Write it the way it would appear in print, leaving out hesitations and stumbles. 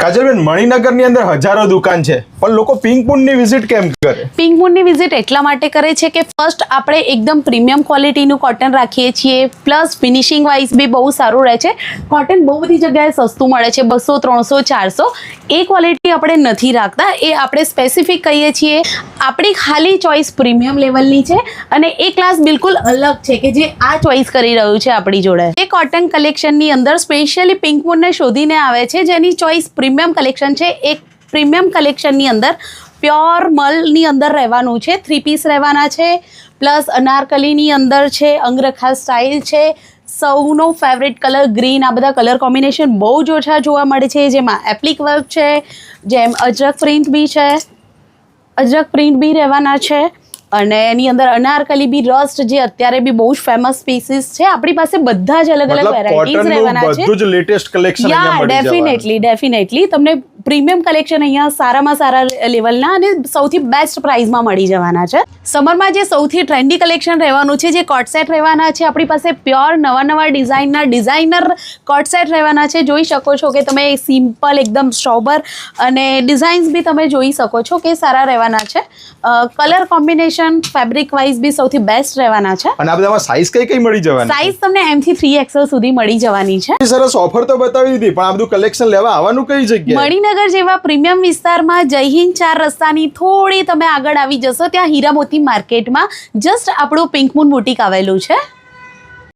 કાજલબેન, મણિનગરની અંદર હજારો દુકાન છે, પણ લોકો પિંક મૂનની વિઝિટ કેમ કરે? પિંક મૂનની વિઝિટ એટલા માટે કરે છે કે ફર્સ્ટ આપણે એકદમ પ્રીમિયમ ક્વોલિટીનું કોટન રાખીએ છીએ, પ્લસ ફિનિશિંગ વાઇઝ બી બહુ સારું રહે છે. કોટન બહુ બધી જગ્યાએ સસ્તું મળે છે, 200, 300, 400. એ ક્વોલિટી આપણે નથી રાખતા, એ આપણે સ્પેસિફિક કહીએ છીએ. આપણી ખાલી ચોઇસ પ્રીમિયમ લેવલની છે અને એ ક્લાસ બિલકુલ અલગ છે કે જે આ ચોઇસ કરી રહ્યું છે આપણી જોડે. એ કોટન કલેક્શનની અંદર સ્પેશિયલી પિંક મૂનને શોધીને આવે છે, જેની ચોઇસ પ્રીમિયમ કલેક્શન છે. એક પ્રીમિયમ કલેક્શનની અંદર પ્યોર મલની અંદર રહેવાનું છે, 3 પીસ રહેવાના છે, પ્લસ અનારકલીની અંદર છે, અંગરખા સ્ટાઇલ છે. સૌનો ફેવરેટ કલર ગ્રીન. આ બધા કલર કોમ્બિનેશન બહુ જ ઓછા જોવા મળે છે, જેમાં એપ્લિક વર્ક છે, જેમ અજરક પ્રિન્ટ બી છે, અજરક પ્રિન્ટ બી રહેવાના છે. અને એની અંદર અનારકલી બી રસ્ટ, જે અત્યારે બી બહુ જ ફેમસ પીસીસ છે. આપણી પાસે બધા જ અલગ અલગ વેરાયટીઝ રહેવાના છે. બધું જ લેટેસ્ટ કલેક્શન અહીંયા મળી જવાનું. ડેફિનેટલી તમને પ્રીમિયમ કલેક્શન અહીંયા સારામાં સારા લેવલના અને સૌથી બેસ્ટ પ્રાઇસમાં મળી જવાના છે. સમરમાં જે સૌથી ટ્રેન્ડી કલેક્શન રહેવાનું છે, જે કોટ સેટ રહેવાના છે, આપણી પાસે પ્યોર નવા ડિઝાઇનના ડિઝાઇનર કોટ સેટ રહેવાના છે. જોઈ શકો છો કે તમે સિમ્પલ એકદમ સોબર અને ડિઝાઇન્સ બી તમે જોઈ શકો છો કે સારા રહેવાના છે. કલર કોમ્બિનેશન ફેબ્રિક વાઇઝ બી સૌથી બેસ્ટ રહેવાના છે. અને આ બધામાં સાઈઝ કઈ મળી જવાની? સાઈઝ તમને M થી 3XL સુધી મળી જવાની છે. સરસ ઓફર તો બતાવી દીધી, પણ આ બધું કલેક્શન લેવા આવવાનું કઈ જગ્યાએ? મણિનગર જેવા પ્રીમિયમ વિસ્તારમાં જય હિન્દ 4 રસ્તાની થોડી તમે આગળ આવી જશો, ત્યાં હીરા મોતી માર્કેટમાં જસ્ટ આપણું પિંક મૂન બુટીક આવેલું છે.